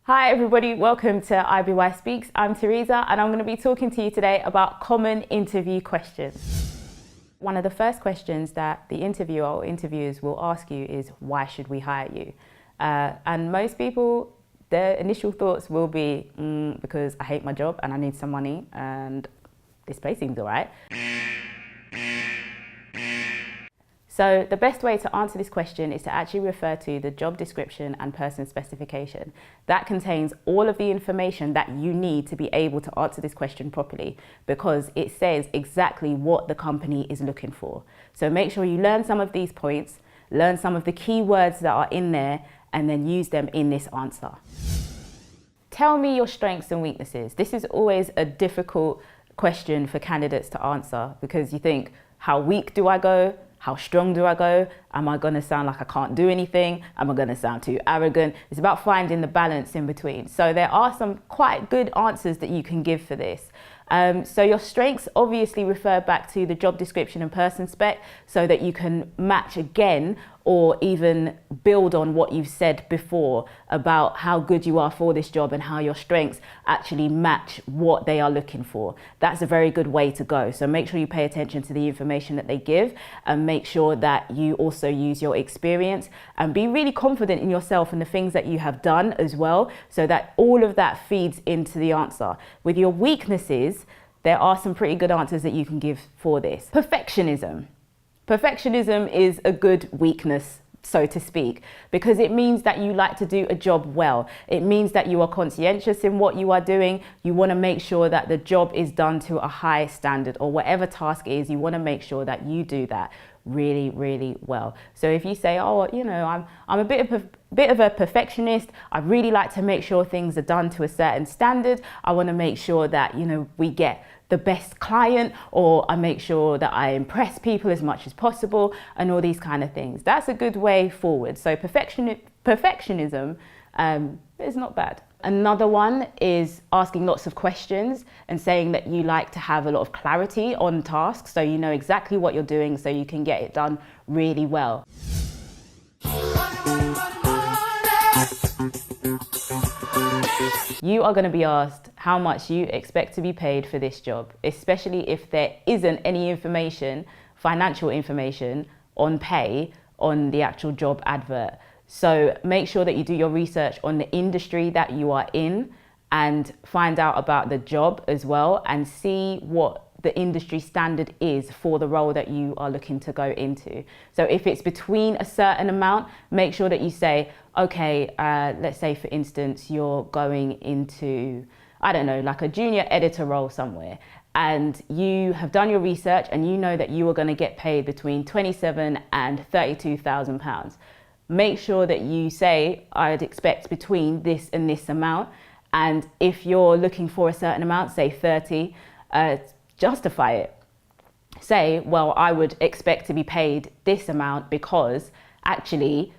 Hi everybody, welcome to IBY Speaks. I'm Teresa and I'm going to be talking to you today about common interview questions. One of the first questions that the interviewer or interviewers will ask you is, why should we hire you? And most people, their initial thoughts will be, because I hate my job and I need some money and this place seems alright. So the best way to answer this question is to actually refer to the job description and person specification. That contains all of the information that you need to be able to answer this question properly, because it says exactly what the company is looking for. So make sure you learn some of these points, learn some of the key words that are in there, and then use them in this answer. Tell me your strengths and weaknesses. This is always a difficult question for candidates to answer, because you think, how weak do I go? How strong do I go? Am I going to sound like I can't do anything? Am I going to sound too arrogant? It's about finding the balance in between. So there are some quite good answers that you can give for this. So your strengths obviously refer back to the job description and person spec, so that you can match again or even build on what you've said before about how good you are for this job and how your strengths actually match what they are looking for. That's a very good way to go. So make sure you pay attention to the information that they give, and make sure that you also use your experience and be really confident in yourself and the things that you have done as well, so that all of that feeds into the answer. With your weaknesses, there are some pretty good answers that you can give for this. Perfectionism. Perfectionism is a good weakness, so to speak, because it means that you like to do a job well. It means that you are conscientious in what you are doing. You want to make sure that the job is done to a high standard, or whatever task is, you want to make sure that you do that really, really well. So if you say, oh, you know, I'm a bit of a perfectionist. I really like to make sure things are done to a certain standard. I want to make sure that, you know, we get the best client, or I make sure that I impress people as much as possible, and all these kind of things. That's a good way forward. So perfectionism is not bad. Another one is asking lots of questions and saying that you like to have a lot of clarity on tasks, so you know exactly what you're doing, so you can get it done really well. You are going to be asked how much you expect to be paid for this job, especially if there isn't any information, financial information on pay on the actual job advert. So make sure that you do your research on the industry that you are in, and find out about the job as well, and see what the industry standard is for the role that you are looking to go into. So if it's between a certain amount, make sure that you say, okay, let's say for instance, you're going into, I don't know, like a junior editor role somewhere, and you have done your research and you know that you are going to get paid between £27,000 and £32,000. Make sure that you say, I'd expect between this and this amount. And if you're looking for a certain amount, say 30, justify it. Say, well, I would expect to be paid this amount because actually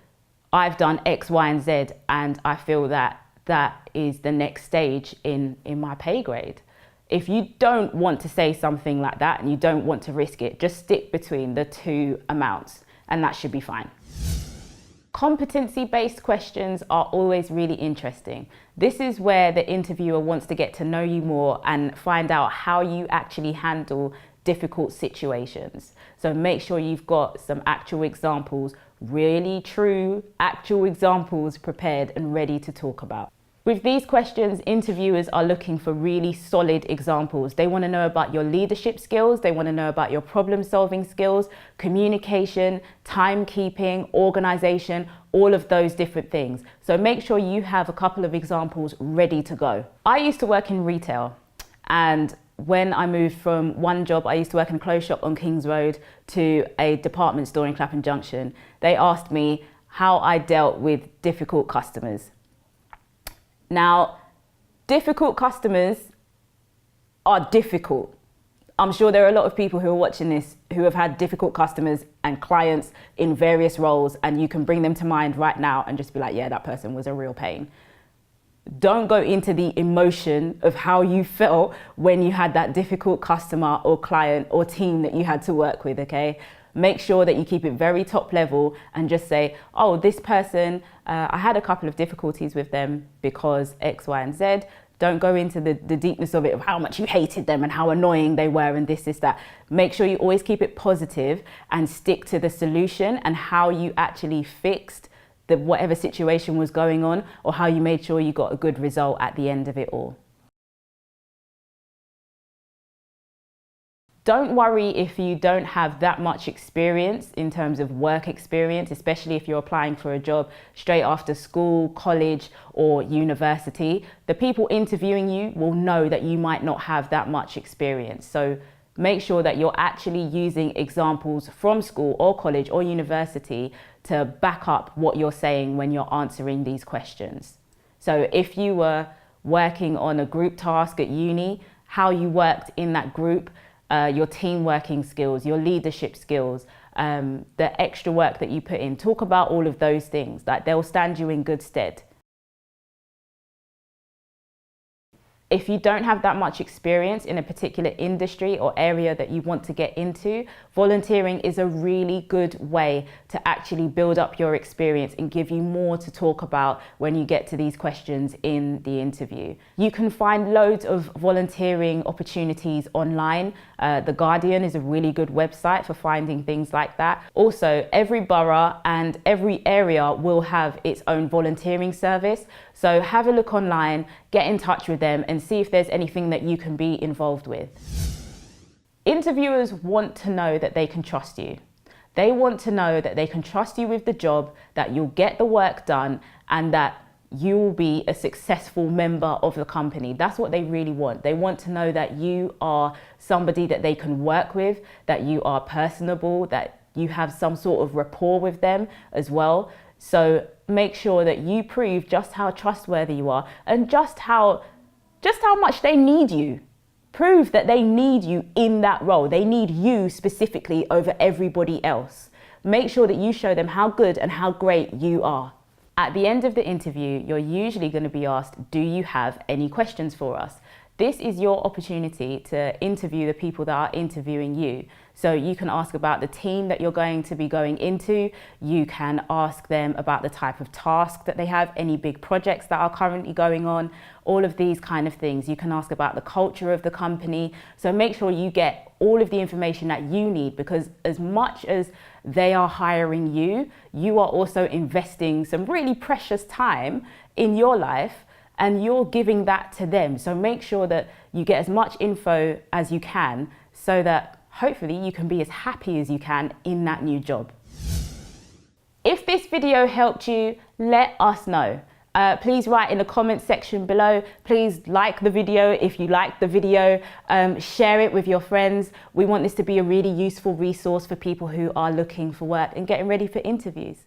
I've done X, Y, and Z, and I feel that that is the next stage in my pay grade. If you don't want to say something like that and you don't want to risk it, just stick between the two amounts and that should be fine. Competency-based questions are always really interesting. This is where the interviewer wants to get to know you more and find out how you actually handle difficult situations. So make sure you've got some actual examples, really true actual examples prepared and ready to talk about. With these questions, interviewers are looking for really solid examples. They want to know about your leadership skills. They want to know about your problem-solving skills, communication, timekeeping, organization, all of those different things. So make sure you have a couple of examples ready to go. I used to work in retail, and when I moved from one job, I used to work in a clothes shop on Kings Road, to a department store in Clapham Junction. They asked me how I dealt with difficult customers. Now, difficult customers are difficult. I'm sure there are a lot of people who are watching this who have had difficult customers and clients in various roles, and you can bring them to mind right now and just be like, yeah, that person was a real pain. Don't go into the emotion of how you felt when you had that difficult customer or client or team that you had to work with, okay? make sure that you keep it very top level and just say, oh, this person, I had a couple of difficulties with them because X, Y, and Z. Don't go into the deepness of it, of how much you hated them and how annoying they were and this, that. Make sure you always keep it positive and stick to the solution and how you actually fixed whatever situation was going on, or how you made sure you got a good result at the end of it all. Don't worry if you don't have that much experience in terms of work experience, especially if you're applying for a job straight after school, college, or university. The people interviewing you will know that you might not have that much experience. So make sure that you're actually using examples from school or college or university to back up what you're saying when you're answering these questions. So if you were working on a group task at uni, how you worked in that group, your team working skills, your leadership skills, the extra work that you put in. Talk about all of those things, that they'll stand you in good stead. If you don't have that much experience in a particular industry or area that you want to get into, volunteering is a really good way to actually build up your experience and give you more to talk about when you get to these questions in the interview. You can find loads of volunteering opportunities online. The Guardian is a really good website for finding things like that. Also, every borough and every area will have its own volunteering service. So have a look online, get in touch with them and see if there's anything that you can be involved with. Interviewers want to know that they can trust you. They want to know that they can trust you with the job, that you'll get the work done, and that you will be a successful member of the company. That's what they really want. They want to know that you are somebody that they can work with, that you are personable, that you have some sort of rapport with them as well. So make sure that you prove just how trustworthy you are and just how much they need you. Prove that they need you in that role. They need you specifically over everybody else. Make sure that you show them how good and how great you are. At the end of the interview, you're usually going to be asked, do you have any questions for us? This is your opportunity to interview the people that are interviewing you. So you can ask about the team that you're going to be going into. You can ask them about the type of task that they have, any big projects that are currently going on, all of these kind of things. You can ask about the culture of the company. So make sure you get all of the information that you need, because as much as they are hiring you, you are also investing some really precious time in your life and you're giving that to them. So make sure that you get as much info as you can so that hopefully you can be as happy as you can in that new job. If this video helped you, let us know. Please write in the comment section below. Please like the video if you liked the video. Share it with your friends. We want this to be a really useful resource for people who are looking for work and getting ready for interviews.